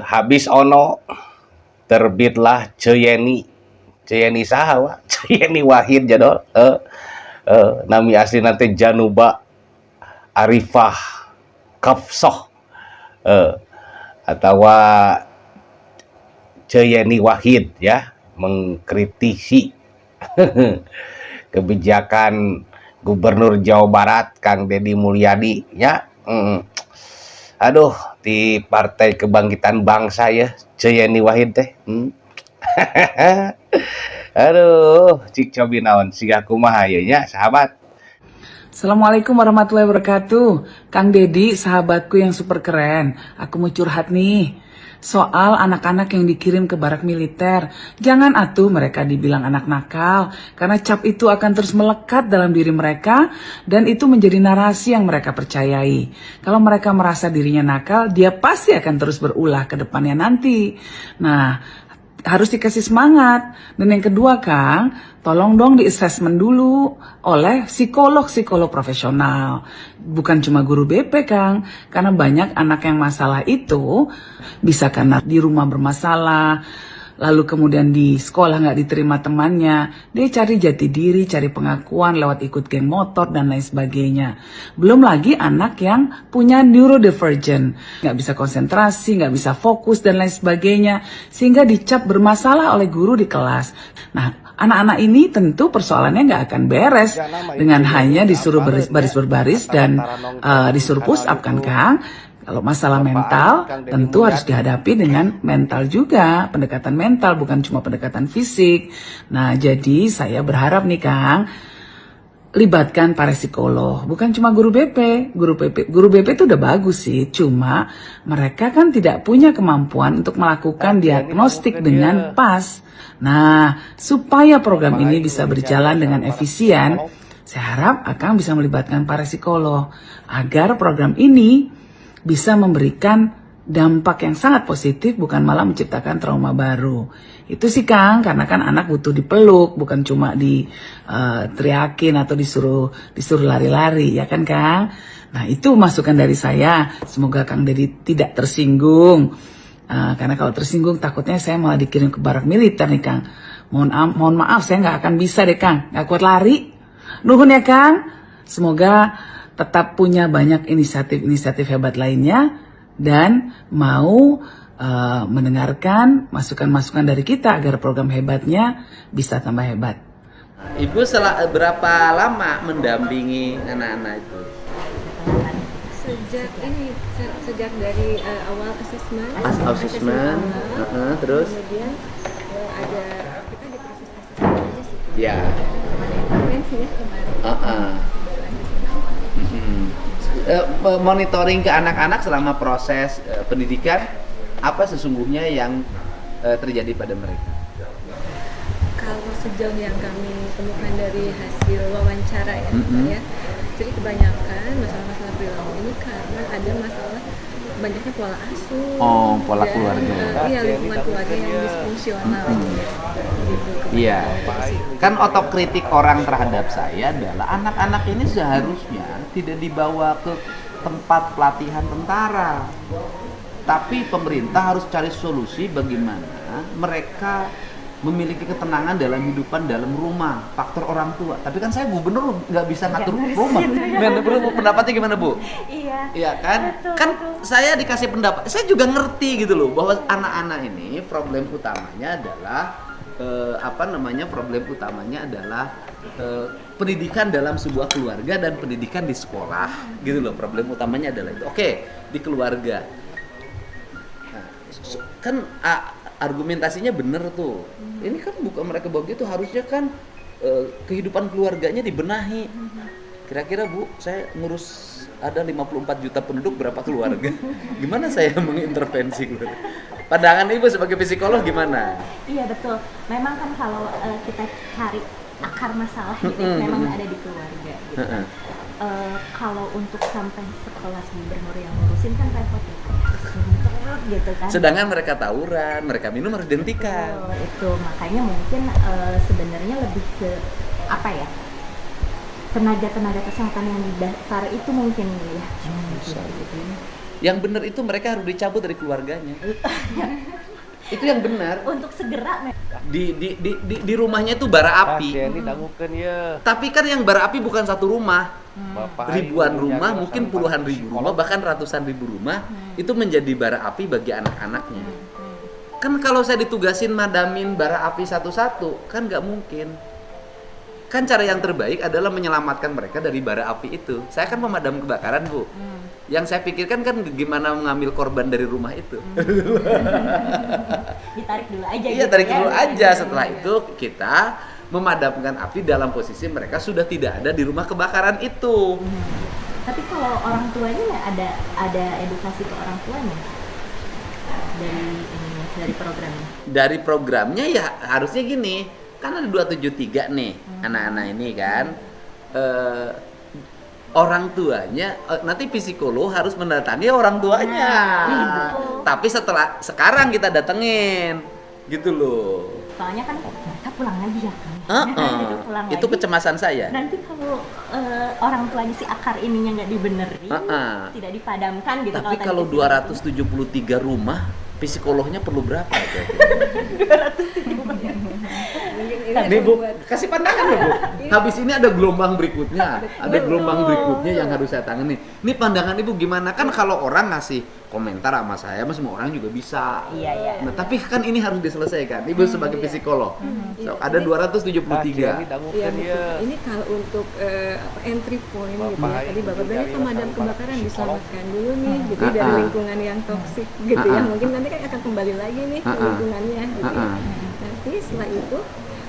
Habis ono terbitlah Ceyeni saha wa Ceyeni Wahid jadol nami asli nanti Januba Arifah Kafsoh atau Ceyeni Wahid ya, mengkritisi kebijakan Gubernur Jawa Barat Kang Deddy Mulyadi ya. Aduh, di Partai Kebangkitan Bangsa ya Ceyeni Wahid teh. Aduh, cik cobi naon siga kumaha ye nya sahabat. Assalamualaikum warahmatullahi wabarakatuh. Kang Deddy, sahabatku yang super keren. Aku mau curhat nih. Soal anak-anak yang dikirim ke barak militer. Jangan atuh mereka dibilang anak nakal. Karena cap itu akan terus melekat dalam diri mereka. Dan itu menjadi narasi yang mereka percayai. Kalau mereka merasa dirinya nakal, dia pasti akan terus berulah ke depannya nanti. Nah, harus dikasih semangat. Dan yang kedua Kang, tolong dong di assessment dulu oleh psikolog-psikolog profesional. Bukan cuma guru BP Kang, karena banyak anak yang masalah itu bisa karena di rumah bermasalah, lalu kemudian di sekolah nggak diterima temannya, dia cari jati diri, cari pengakuan lewat ikut geng motor dan lain sebagainya. Belum lagi anak yang punya neurodivergent, nggak bisa konsentrasi, nggak bisa fokus dan lain sebagainya, sehingga dicap bermasalah oleh guru di kelas. Nah, anak-anak ini tentu persoalannya nggak akan beres dengan hanya disuruh baris berbaris dan disuruh push up kan Kang. Kalau masalah mental tentu harus dihadapi dengan mental juga, pendekatan mental bukan cuma pendekatan fisik. Nah, jadi saya berharap nih Kang, libatkan para psikolog, bukan cuma guru BP. Guru BP itu udah bagus sih, cuma mereka kan tidak punya kemampuan untuk melakukan diagnostik dengan pas. Nah, supaya program ini bisa berjalan dengan efisien, saya harap Akang bisa melibatkan para psikolog agar program ini bisa memberikan dampak yang sangat positif, bukan malah menciptakan trauma baru. Itu sih Kang, karena kan anak butuh dipeluk, bukan cuma teriakin atau disuruh lari-lari, ya kan Kang? Nah, itu masukan dari saya. Semoga Kang Deddy tidak tersinggung. Karena kalau tersinggung takutnya saya malah dikirim ke barak militer nih Kang. Mohon maaf, saya nggak akan bisa deh Kang, nggak kuat lari. Nuhun ya Kang. Semoga tetap punya banyak inisiatif hebat lainnya dan mau mendengarkan masukan-masukan dari kita agar program hebatnya bisa tambah hebat. Ibu berapa lama mendampingi anak-anak itu? Sejak dari awal asesmen, terus kemudian ada kita di proses asesmen aja sih. ya Intervensinya kemarin. Monitoring ke anak-anak selama proses pendidikan, apa sesungguhnya yang terjadi pada mereka? Kalau sejauh yang kami temukan dari hasil wawancara ya, ya, jadi kebanyakan masalah-masalah perilaku ini karena ada masalah banyaknya pola asuh, Pola keluarga. Iya, lingkungan keluarga yang disfungsional. Gitu, Iya, kan otokritik orang terhadap saya adalah anak-anak ini seharusnya tidak dibawa ke tempat pelatihan tentara, tapi pemerintah harus cari solusi bagaimana mereka memiliki ketenangan dalam hidupan dalam rumah, faktor orang tua. Tapi kan saya gubernur nggak bisa ngatur rumah. Pendapatnya gimana Bu? Iya kan? Betul, Kan betul. saya dikasih pendapat, saya juga ngerti gitu loh bahwa anak-anak ini problem utamanya adalah pendidikan dalam sebuah keluarga dan pendidikan di sekolah gitu loh. Problem utamanya adalah itu. Oke, di keluarga. Nah, kan argumentasinya bener tuh. Ini kan bukan mereka begitu, harusnya kan kehidupan keluarganya dibenahi. Kira-kira Bu, saya ngurus ada 54 juta penduduk, berapa keluarga? Gimana saya mengintervensi keluarga? Pandangan Ibu sebagai psikolog gimana? Iya betul. Memang kan kalau kita cari akar masalah gitu, memang ada di keluarga. Gitu. Kalau untuk sampai sekelas gubernur yang ngurusin kan repot ya, gitu kan. Sedangkan mereka tawuran, mereka minum harus dihentikan. Itu makanya mungkin sebenarnya lebih ke apa ya? Tenaga kesehatan yang di dasar itu mungkin ya. Yang benar itu mereka harus dicabut dari keluarganya. Itu yang benar. Untuk segera Di rumahnya itu bara api. Ini dangukeun ya. Tapi kan yang bara api bukan satu rumah. Bapak Ribuan Ayu rumah, nyari mungkin sareng puluhan pati ribu psikolog. rumah, bahkan ratusan ribu rumah itu menjadi bara api bagi anak-anaknya. Kan kalau saya ditugasin madamin bara api satu-satu, kan nggak mungkin. Kan cara yang terbaik adalah menyelamatkan mereka dari bara api itu. Saya kan pemadam kebakaran, Bu. Yang saya pikirkan kan gimana mengambil korban dari rumah itu. ditarik dulu aja. Iya, gitu tarik ya. dulu aja. Setelah itu kita memadamkan api dalam posisi mereka sudah tidak ada di rumah kebakaran itu. Tapi kalau orang tuanya ada edukasi ke orang tuanya dari programnya. Dari programnya ya harusnya gini, kan ada 273 nih anak-anak ini kan. Orang tuanya nanti psikolog harus mendatangi orang tuanya. Tapi sekarang kita datengin gitu loh. Soalnya kan mereka pulang lagi ya kan. Gitu, pulang Itu lagi. kecemasan saya. Nanti kalau orang tuanya si akar ininya nggak dibenerin, tidak dipadamkan gitu. Tapi tadi kalau kesini. 273 rumah, psikolognya perlu berapa itu? Mungkin ini Nih akan Bu, buat kasih pandangan loh Bu. Habis ini ada gelombang berikutnya, ada gelombang berikutnya yang harus saya tangani. Ini pandangan Ibu gimana? Kan kalau orang ngasih komentar sama saya, semua orang juga bisa. Iya. Nah, tapi kan ini harus diselesaikan. Ibu sebagai psikolog, so, ada 273. Ini dangukeun Iya, ya. betul. Ini kalau untuk entry point gitu ya. Bapak Tadi Bapak Ayu bilang nyari pemadam sareng kebakaran pati diselamatkan dulu nih, gitu ya, dari lingkungan yang toksik gitu ya. Mungkin nanti kan akan kembali lagi nih ke lingkungannya gitu ya. Nanti setelah itu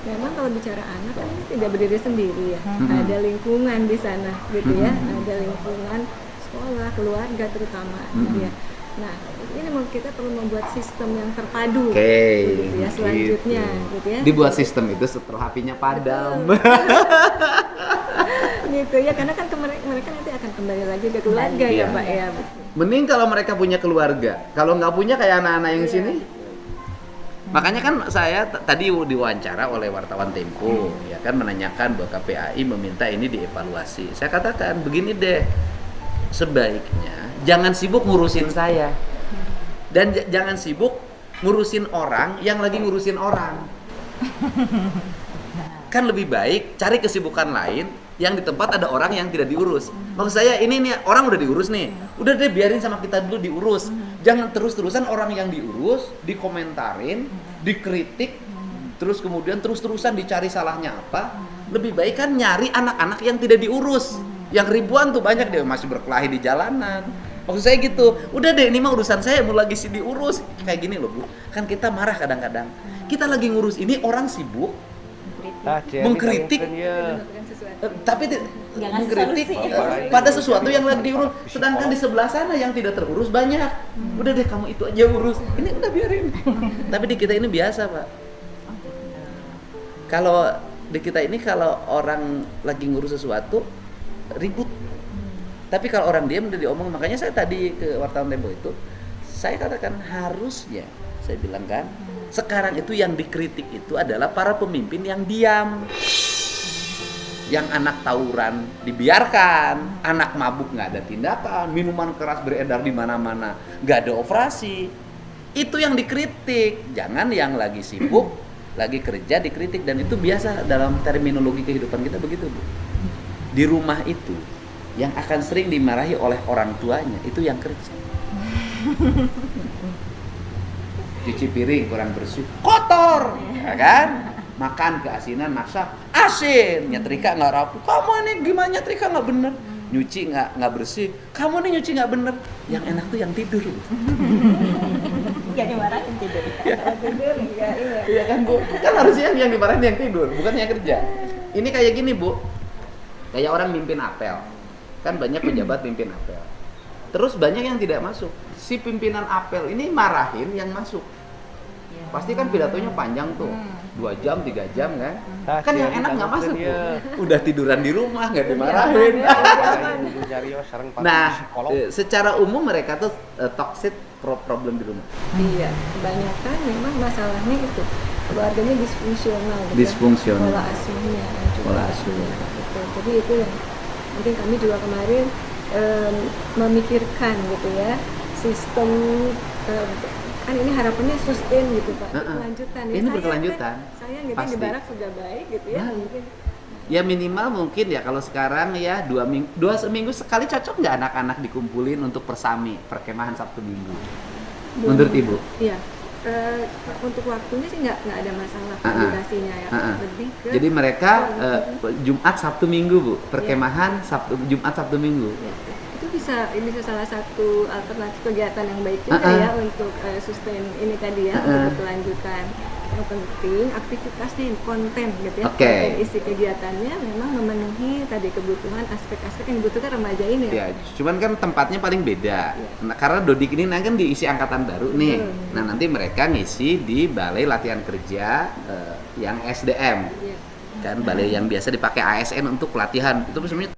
memang kalau bicara anak kan tidak berdiri sendiri ya. Ada lingkungan di sana gitu ya. Ada lingkungan sekolah, keluarga terutama gitu ya. Nah, ini kita perlu membuat sistem yang terpadu gitu ya selanjutnya gitu ya. Dibuat sistem itu setelah apinya padam. Gitu ya, karena kan mereka nanti akan kembali lagi ke keluarga ya Pak ya. Mending kalau mereka punya keluarga. Kalau nggak punya kayak anak-anak yang sini. Makanya kan saya tadi diwawancara oleh wartawan Tempo, ya kan menanyakan bahwa KPAI meminta ini dievaluasi. Saya katakan begini deh, sebaiknya jangan sibuk ngurusin saya dan jangan sibuk ngurusin orang yang lagi ngurusin orang. Kan lebih baik cari kesibukan lain yang di tempat ada orang yang tidak diurus. Maksud saya ini nih orang udah diurus nih, udah deh biarin sama kita dulu diurus. Jangan terus-terusan orang yang diurus dikomentarin, dikritik, terus kemudian terus-terusan dicari salahnya apa. Lebih baik kan nyari anak-anak yang tidak diurus. Yang ribuan tuh banyak deh masih berkelahi di jalanan. Maksud saya gitu, udah deh ini mah urusan saya mau lagi sih diurus. Kayak gini loh Bu, kan kita marah kadang-kadang. Kita lagi ngurus ini orang sibuk, mengkritik, tapi Jangan mengkritik solusi. pada sesuatu yang lagi diurus. Sedangkan di sebelah sana yang tidak terurus banyak. Udah deh kamu itu aja urus. Ini udah biarin. Tapi di kita ini biasa Pak. Kalau di kita ini kalau orang lagi ngurus sesuatu ribut. Tapi kalau orang diam udah diomong. Makanya saya tadi ke wartawan Tempo itu, saya katakan harusnya, saya bilang kan, sekarang itu yang dikritik itu adalah para pemimpin yang diam. Yang anak tawuran dibiarkan, anak mabuk nggak ada tindakan, minuman keras beredar di mana-mana, nggak ada operasi. Itu yang dikritik. Jangan yang lagi sibuk, lagi kerja dikritik. Dan itu biasa dalam terminologi kehidupan kita begitu Bu. Di rumah itu yang akan sering dimarahi oleh orang tuanya itu yang kerja. Cuci piring kurang bersih, kotor, ya kan? Makan keasinan, masak asin, nyetrika nggak rapi. Kamu ini gimana nyetrika nggak bener? Nyuci nggak bersih. Kamu nih nyuci nggak bener. Yang enak tuh yang tidur. Jadi marahin tidur. Iya kan Bu? Kan harusnya yang dimarahin yang tidur, bukan yang kerja. Ini kayak gini Bu, kayak orang mimpin apel. Kan banyak pejabat mimpin apel. Terus banyak yang tidak masuk. Si pimpinan apel ini marahin yang masuk. Pasti kan pidatonya panjang tuh, 2 jam, 3 jam kan? Kan yang enak nggak masuk Bu. Udah tiduran di rumah nggak dimarahin. Nah, secara umum mereka tuh toxic problem di rumah. Iya, kebanyakan memang masalahnya itu keluarganya disfungsional gitu. Disfungsional. Pola asuhnya. Pola asuhnya. Betul. Jadi itu yang mungkin kami juga kemarin memikirkan gitu ya, sistem kan ini harapannya sustain gitu Pak, berkelanjutan ya. Ini berkelanjutan. Sayang gitu Pasti. di barak sudah baik gitu ya, mungkin Ya minimal mungkin ya kalau sekarang ya 2 seminggu sekali cocok nggak anak-anak dikumpulin untuk persami perkemahan Sabtu Minggu? Menurut Ibu? Iya. Untuk waktunya sih nggak ada masalah durasinya ya. Lebih ke Jadi mereka Jumat Sabtu Minggu Bu, perkemahan Jumat Sabtu Minggu. ya, itu bisa salah satu alternatif kegiatan yang baik juga ya untuk sustain ini tadi ya, untuk berkelanjutan. Yang penting aktivitasnya, konten gitu ya, Oke. konten isi kegiatannya memang memenuhi tadi kebutuhan aspek-aspek yang dibutuhkan remaja ini Ya, ya. cuman kan tempatnya paling beda. Nah, karena Dodik ini kan diisi angkatan baru nih. Nah, nanti mereka ngisi di balai latihan kerja yang SDM. Iya. Kan balai yang biasa dipakai ASN untuk pelatihan. Itu sebenarnya